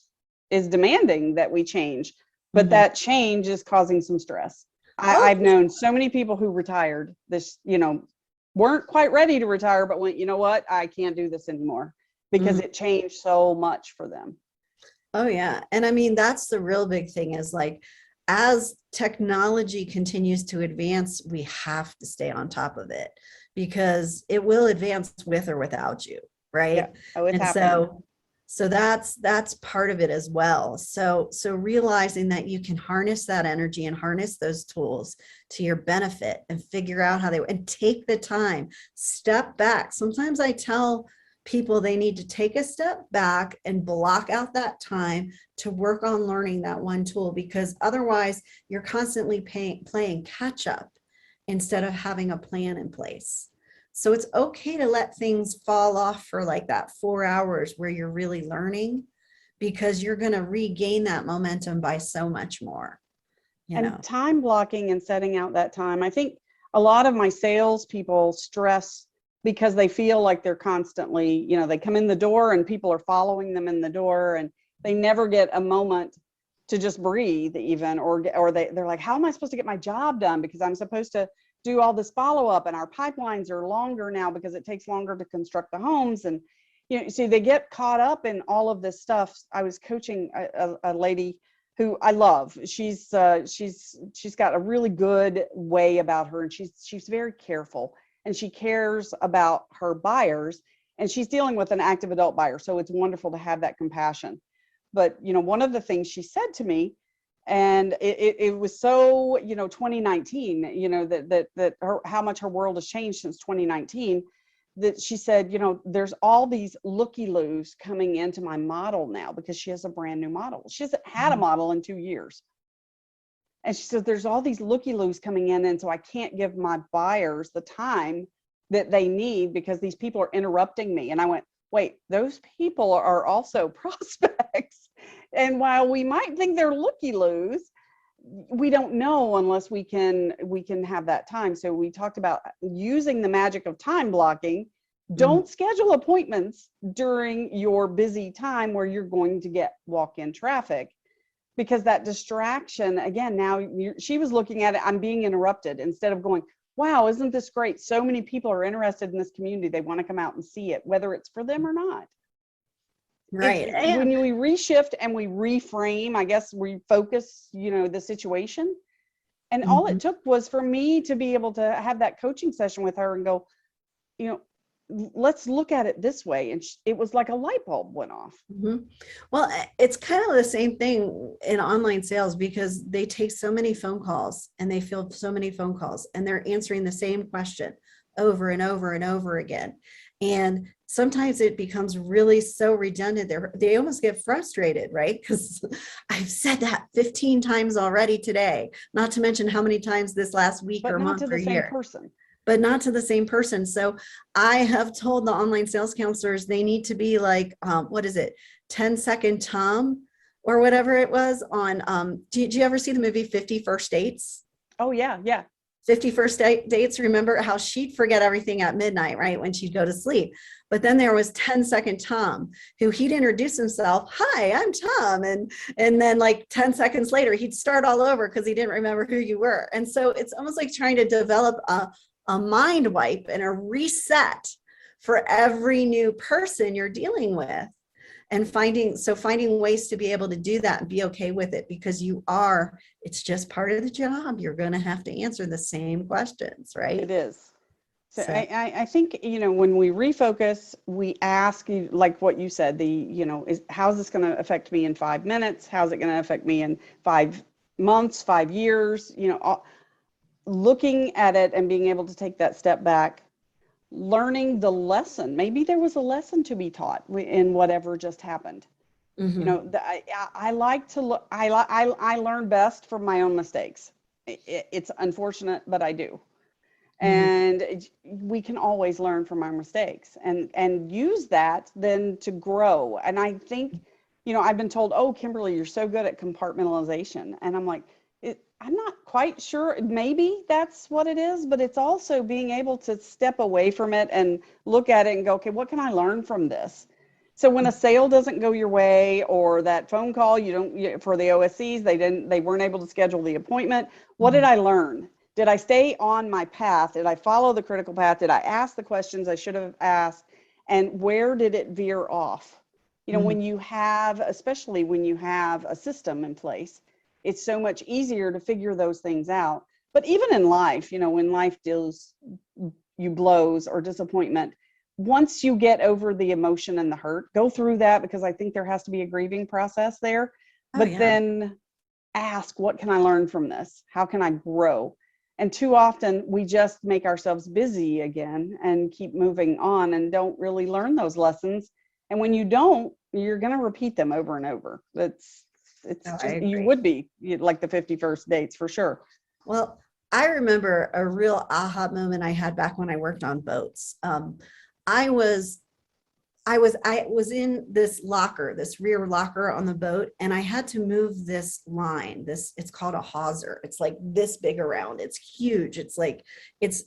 demanding that we change. But that change is causing some stress. I've known so many people who retired weren't quite ready to retire, but went, you know what, I can't do this anymore because it changed so much for them. Oh yeah. And that's the real big thing is like, as technology continues to advance, we have to stay on top of it because it will advance with or without you. Right. Yeah. Oh, it's and happening. So that's part of it as well. So realizing that you can harness that energy and harness those tools to your benefit and figure out how and take the time, step back. Sometimes I tell people they need to take a step back and block out that time to work on learning that one tool, because otherwise you're constantly playing catch up instead of having a plan in place. So it's okay to let things fall off for like that 4 hours where you're really learning, because you're going to regain that momentum by so much more. And time blocking and setting out that time. I think a lot of my sales people stress because they feel like they're constantly, they come in the door and people are following them in the door, and they never get a moment to just breathe even, or they're like, how am I supposed to get my job done? Because I'm supposed to do all this follow-up, and our pipelines are longer now because it takes longer to construct the homes. And see, they get caught up in all of this stuff. I was coaching a lady who I love. She's got a really good way about her, and she's very careful, and she cares about her buyers, and she's dealing with an active adult buyer, so it's wonderful to have that compassion. But one of the things she said to me, and it was so 2019, that how much her world has changed since 2019, that she said, there's all these looky-loos coming into my model now, because she has a brand new model. She hasn't had a model in 2 years. And she said, there's all these looky-loos coming in, and so I can't give my buyers the time that they need because these people are interrupting me. And I went, wait, those people are also prospects. And while we might think they're looky-loos, we don't know unless we can have that time. So we talked about using the magic of time blocking. Don't schedule appointments during your busy time where you're going to get walk-in traffic, because that distraction, again, now she was looking at it, I'm being interrupted, instead of going, wow, isn't this great? So many people are interested in this community. They want to come out and see it, whether it's for them or not. Right. When we reshift and we reframe, I guess, refocus, the situation. And all it took was for me to be able to have that coaching session with her and go, let's look at it this way. And it was like a light bulb went off. Well, it's kind of the same thing in online sales, because they take so many phone calls and they field so many phone calls, and they're answering the same question over and over and over again. And sometimes it becomes really so redundant. They almost get frustrated, right? Because I've said that 15 times already today, not to mention how many times this last week or month or year. But not to the same person. So I have told the online sales counselors they need to be like, 10-second Tom or whatever it was on, did you ever see the movie 50 First Dates? Oh yeah, yeah. 50 First Dates, remember how she'd forget everything at midnight, right, when she'd go to sleep. But then there was 10-second Tom, who he'd introduce himself, hi, I'm Tom. And then like 10 seconds later, he'd start all over because he didn't remember who you were. And so it's almost like trying to develop a mind wipe and a reset for every new person you're dealing with. And finding ways to be able to do that and be okay with it, because it's just part of the job. You're going to have to answer the same questions, right? It is. So, So, I think, when we refocus, we ask you, like what you said, how's this going to affect me in 5 minutes? How's it going to affect me in 5 months, 5 years? Looking at it and being able to take that step back, learning the lesson. Maybe there was a lesson to be taught in whatever just happened. I like to look. I learn best from my own mistakes. It's unfortunate, but I do. And we can always learn from our mistakes and use that then to grow. And I think, I've been told, oh, Kimberly, you're so good at compartmentalization. And I'm like, I'm not quite sure. Maybe that's what it is, but it's also being able to step away from it and look at it and go, okay, what can I learn from this? So when a sale doesn't go your way, or that phone call, for the OSCs, they weren't able to schedule the appointment. What did I learn? Did I stay on my path? Did I follow the critical path? Did I ask the questions I should have asked? And where did it veer off? Especially when you have a system in place, it's so much easier to figure those things out. But even in life, when life deals you blows or disappointment, once you get over the emotion and the hurt, go through that, because I think there has to be a grieving process there. But then ask, what can I learn from this? How can I grow? And too often we just make ourselves busy again and keep moving on and don't really learn those lessons. And when you don't, you're going to repeat them over and over. You would be like the 51st dates for sure. Well, I remember a real aha moment I had back when I worked on boats. I was in this locker, this rear locker on the boat, and I had to move this line. It's called a hawser. It's like this big around. It's huge. It's like, it's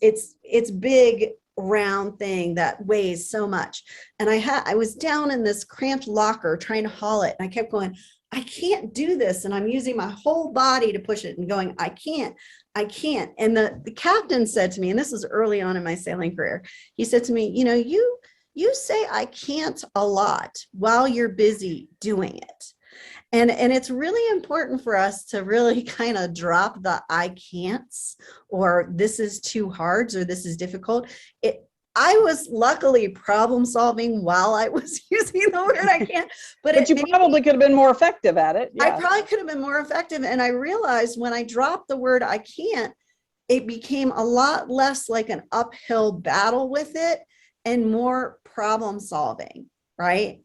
big round thing that weighs so much. And I was down in this cramped locker trying to haul it. And I kept going, I can't do this. And I'm using my whole body to push it and going, I can't. And the captain said to me, and this was early on in my sailing career, he said to me, you say I can't a lot while you're busy doing it. And it's really important for us to really kind of drop the I can'ts, or this is too hard, or this is difficult. I was luckily problem solving while I was using the word I can't, but you probably could have been more effective at it. Yeah. I probably could have been more effective. And I realized when I dropped the word I can't, it became a lot less like an uphill battle with it and more problem solving, right?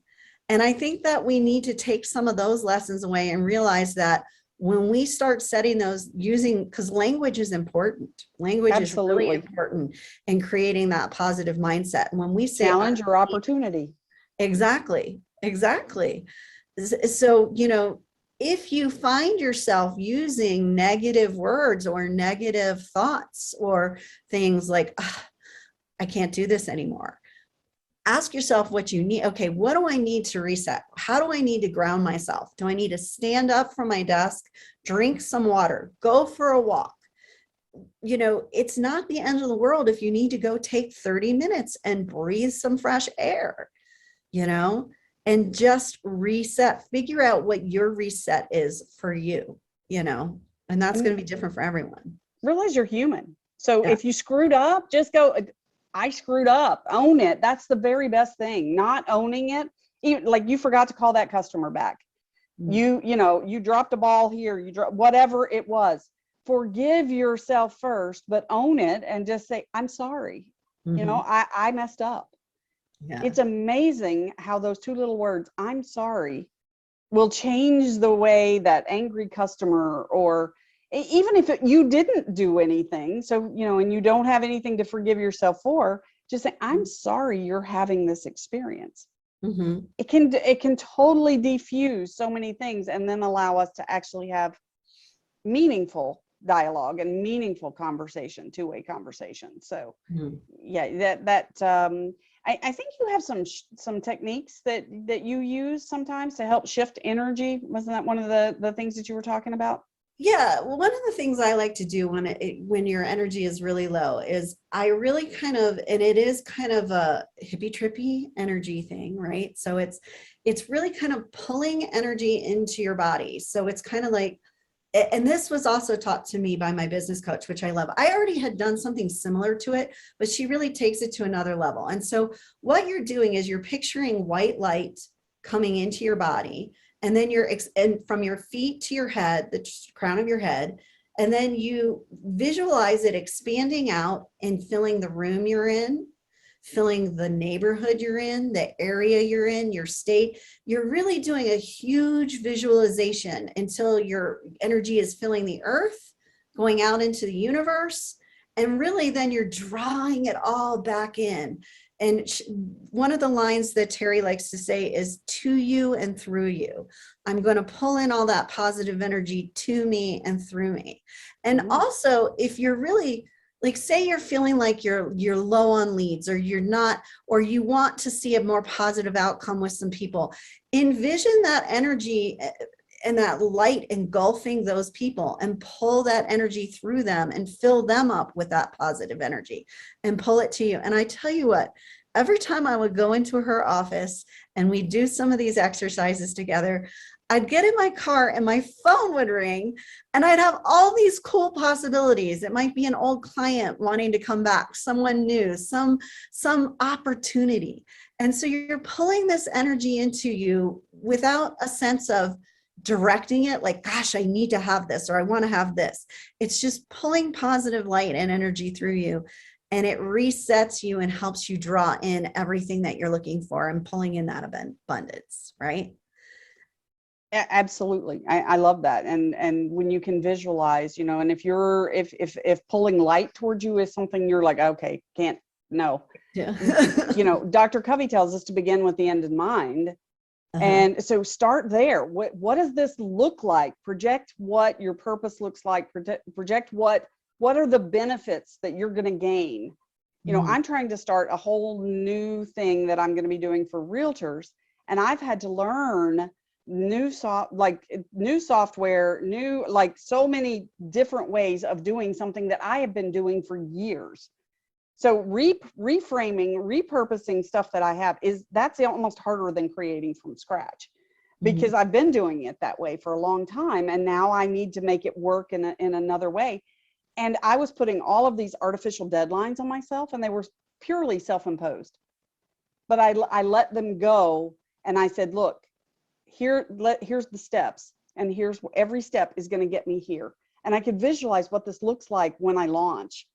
And I think that we need to take some of those lessons away and realize that when we start setting those, because language is important. Language Absolutely. is really important in creating that positive mindset. And when we say challenge or opportunity. Exactly. So, if you find yourself using negative words or negative thoughts or things like, I can't do this anymore, ask yourself what you need. Okay, what do I need to reset? How do I need to ground myself? Do I need to stand up from my desk, drink some water, go for a walk? It's not the end of the world if you need to go take 30 minutes and breathe some fresh air, and just reset, figure out what your reset is for you, and that's going to be different for everyone. Realize you're human. So if you screwed up, just go, I screwed up, own it. That's the very best thing. Not owning it, like you forgot to call that customer back. You dropped a ball here, whatever it was. Forgive yourself first, but own it and just say, I'm sorry. I messed up. Yeah. It's amazing how those two little words, I'm sorry, will change the way that angry customer, or even if you didn't do anything, so, and you don't have anything to forgive yourself for, just say, I'm sorry you're having this experience. It can totally defuse so many things, and then allow us to actually have meaningful dialogue and meaningful conversation, two-way conversation. So I think you have some techniques that you use sometimes to help shift energy. Wasn't that one of the things that you were talking about? Yeah, well, one of the things I like to do when your energy is really low is I really kind of, and it is kind of a hippie trippy energy thing, right? So it's really kind of pulling energy into your body. So it's kind of like, and this was also taught to me by my business coach, which I love. I already had done something similar to it, but she really takes it to another level. And so what you're doing is you're picturing white light coming into your body, and then and from your feet to your head, the crown of your head, and then you visualize it expanding out and filling the room you're in, filling the neighborhood you're in, the area you're in, your state. You're really doing a huge visualization until your energy is filling the earth, going out into the universe. And really then you're drawing it all back in. And one of the lines that Terry likes to say is to you and through you. I'm going to pull in all that positive energy to me and through me. And also, if you're really, like, say you're feeling like you're low on leads, or you're not, or you want to see a more positive outcome with some people, envision that energy and that light engulfing those people, and pull that energy through them and fill them up with that positive energy and pull it to you. And I tell you what, every time I would go into her office and we do some of these exercises together, I'd get in my car and my phone would ring and I'd have all these cool possibilities. It might be an old client wanting to come back, someone new, some opportunity. And so you're pulling this energy into you without a sense of directing it, like, gosh, I need to have this, or I want to have this. It's just pulling positive light and energy through you, and it resets you and helps you draw in everything that you're looking for and pulling in that abundance, right? Yeah, absolutely. I love that. And when you can visualize, and if pulling light towards you is something you're like, okay, can't, no. Yeah. Dr. Covey tells us to begin with the end in mind. And so start there. What does this look like? Project what your purpose looks like. Project what are the benefits that you're going to gain. I'm trying to start a whole new thing that I'm going to be doing for realtors, and I've had to learn new software, so many different ways of doing something that I have been doing for years. So reframing, repurposing stuff that I have that's almost harder than creating from scratch, because I've been doing it that way for a long time. And now I need to make it work in another way. And I was putting all of these artificial deadlines on myself, and they were purely self-imposed. But I let them go. And I said, look, here's the steps. And every step is going to get me here. And I could visualize what this looks like when I launch.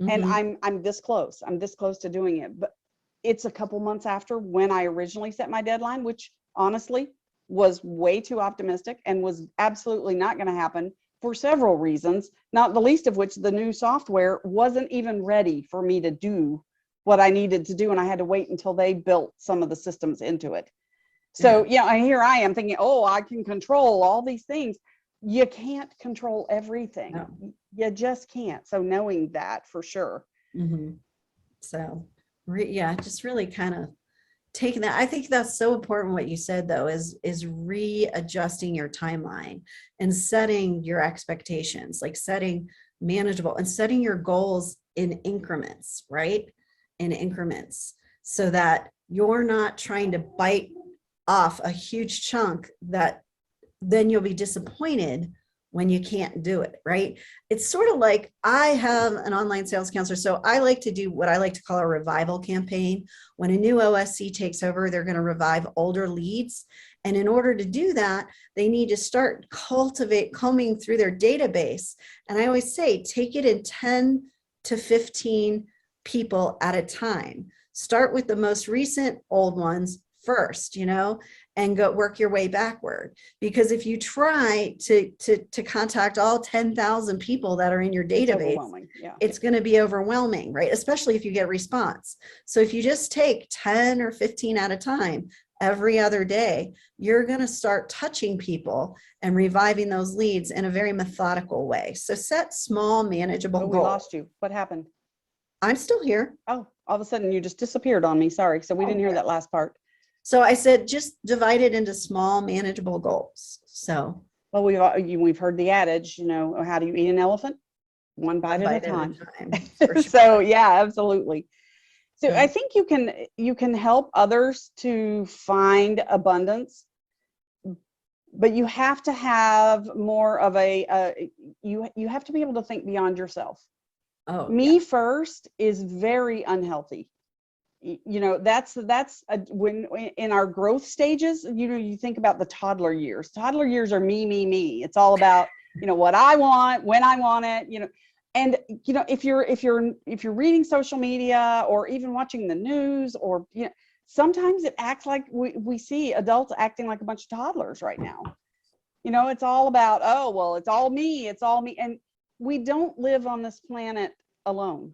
And I'm this close. I'm this close to doing it. But it's a couple months after when I originally set my deadline, which honestly was way too optimistic and was absolutely not going to happen for several reasons, not the least of which the new software wasn't even ready for me to do what I needed to do. And I had to wait until they built some of the systems into it. So, here I am thinking, oh, I can control all these things. You can't control everything. No. You just can't. So knowing that for sure. So, just really kind of taking that. I think that's so important. What you said though is readjusting your timeline and setting your expectations, like setting manageable and setting your goals in increments, right? In increments, so that you're not trying to bite off a huge chunk that then you'll be disappointed when you can't do it, right? It's sort of like, I have an online sales counselor, so I like to do what I like to call a revival campaign. When a new OSC takes over, they're going to revive older leads. And in order to do that, they need to start combing through their database. And I always say, take it in 10 to 15 people at a time. Start with the most recent old ones first, and go work your way backward. Because if you try to contact all 10,000 people that are in your database, it's going to be overwhelming, right? Especially if you get a response. So if you just take 10 or 15 at a time, every other day, you're going to start touching people and reviving those leads in a very methodical way. So set small, manageable goals. We lost you. What happened? I'm still here. Oh, all of a sudden you just disappeared on me. Sorry. So we didn't hear that last part. So I said, just divide it into small, manageable goals. So Well, we've heard the adage, how do you eat an elephant? One bite at a time. For sure. So yeah, absolutely. So Yeah. I think you can help others to find abundance, but you have to have more of you have to be able to think beyond yourself. Oh, yeah. Me first is very unhealthy. That's when in our growth stages, you think about the toddler years. Toddler years are me. It's all about, what I want, when I want it, and if you're reading social media or even watching the news, or sometimes it acts like we see adults acting like a bunch of toddlers right now. It's all about, oh well, it's all me, and we don't live on this planet alone.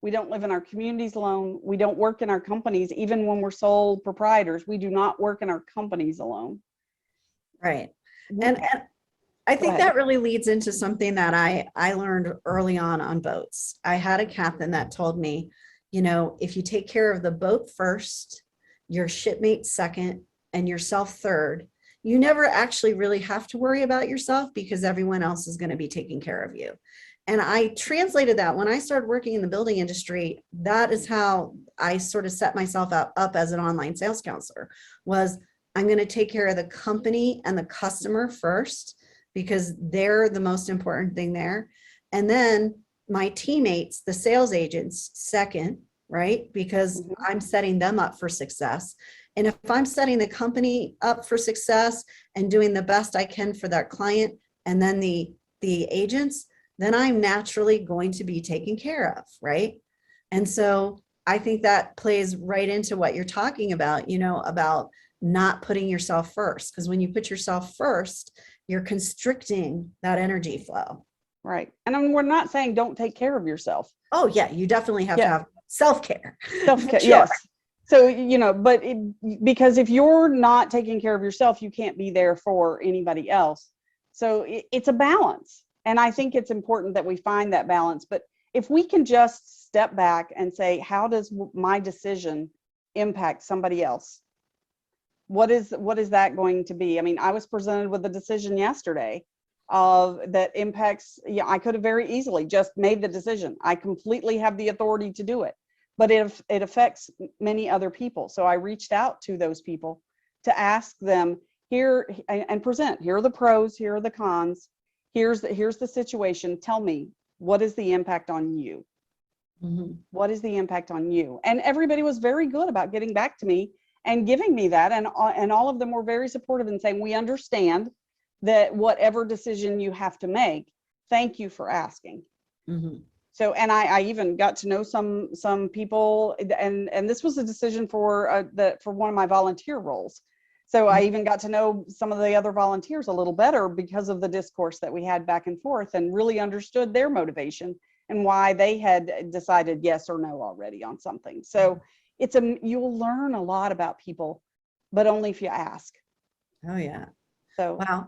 We don't live in our communities alone. We don't work in our companies. Even when we're sole proprietors, we do not work in our companies alone. Right. And I think that really leads into something that I learned early on boats. I had a captain that told me, if you take care of the boat first, your shipmate second, and yourself third, you never actually really have to worry about yourself because everyone else is going to be taking care of you. And I translated that when I started working in the building industry. That is how I sort of set myself up as an online sales counselor. Was I'm going to take care of the company and the customer first, because they're the most important thing there. And then my teammates, the sales agents, second, right? Because I'm setting them up for success. And if I'm setting the company up for success and doing the best I can for that client, and then the agents, then I'm naturally going to be taken care of, right? And so I think that plays right into what you're talking about, about not putting yourself first. Because when you put yourself first, you're constricting that energy flow. Right. And we're not saying don't take care of yourself. Oh yeah, you definitely have to have self-care. Self-care, Sure. yes. So, because if you're not taking care of yourself, you can't be there for anybody else. So it's a balance. And I think it's important that we find that balance. But if we can just step back and say, how does my decision impact somebody else? What is that going to be? I mean, I was presented with a decision yesterday that impacts, I could have very easily just made the decision. I completely have the authority to do it, but it affects many other people. So I reached out to those people to ask them here and present, here are the pros, here are the cons. Here's the situation. Tell me, what is the impact on you? What is the impact on you? And everybody was very good about getting back to me and giving me that. And all of them were very supportive and saying, we understand that whatever decision you have to make, thank you for asking. So, and I even got to know some people, and this was a decision for one of my volunteer roles. So I even got to know some of the other volunteers a little better because of the discourse that we had back and forth, and really understood their motivation and why they had decided yes or no already on something. So you'll learn a lot about people, but only if you ask. Oh yeah. So wow.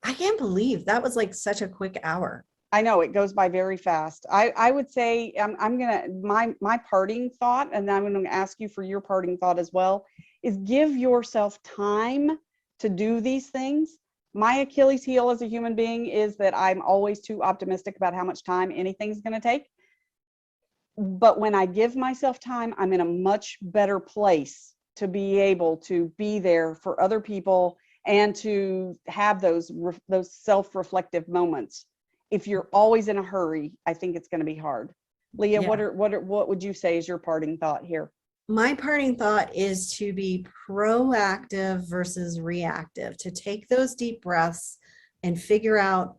I can't believe that was like such a quick hour. I know it goes by very fast. I would say I'm gonna my parting thought, and I'm going to ask you for your parting thought as well, is give yourself time to do these things. My Achilles heel as a human being is that I'm always too optimistic about how much time anything's going to take. But when I give myself time, I'm in a much better place to be able to be there for other people and to have those self-reflective moments. If you're always in a hurry, I think it's going to be hard. Leah, Yeah. what would you say is your parting thought here? My parting thought is to be proactive versus reactive, to take those deep breaths and figure out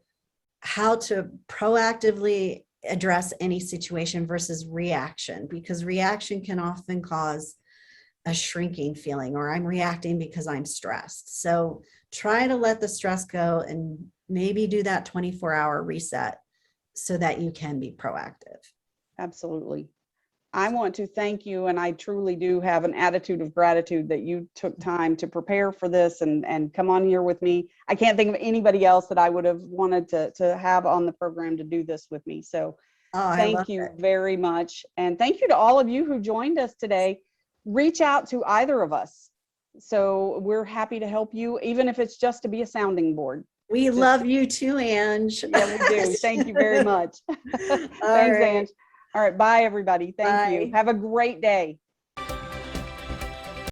how to proactively address any situation versus reaction, because reaction can often cause a shrinking feeling, or I'm reacting because I'm stressed. So try to let the stress go and maybe do that 24-hour reset so that you can be proactive. Absolutely. I want to thank you, and I truly do have an attitude of gratitude that you took time to prepare for this and come on here with me. I can't think of anybody else that I would have wanted to have on the program to do this with me. So thank you very much. And thank you to all of you who joined us today. Reach out to either of us. So we're happy to help you, even if it's just to be a sounding board. We love you too, Ange. Yeah, we do. Thank you very much. All Thanks, right. Ange. All right. Bye, everybody. Thank you. Bye. Have a great day.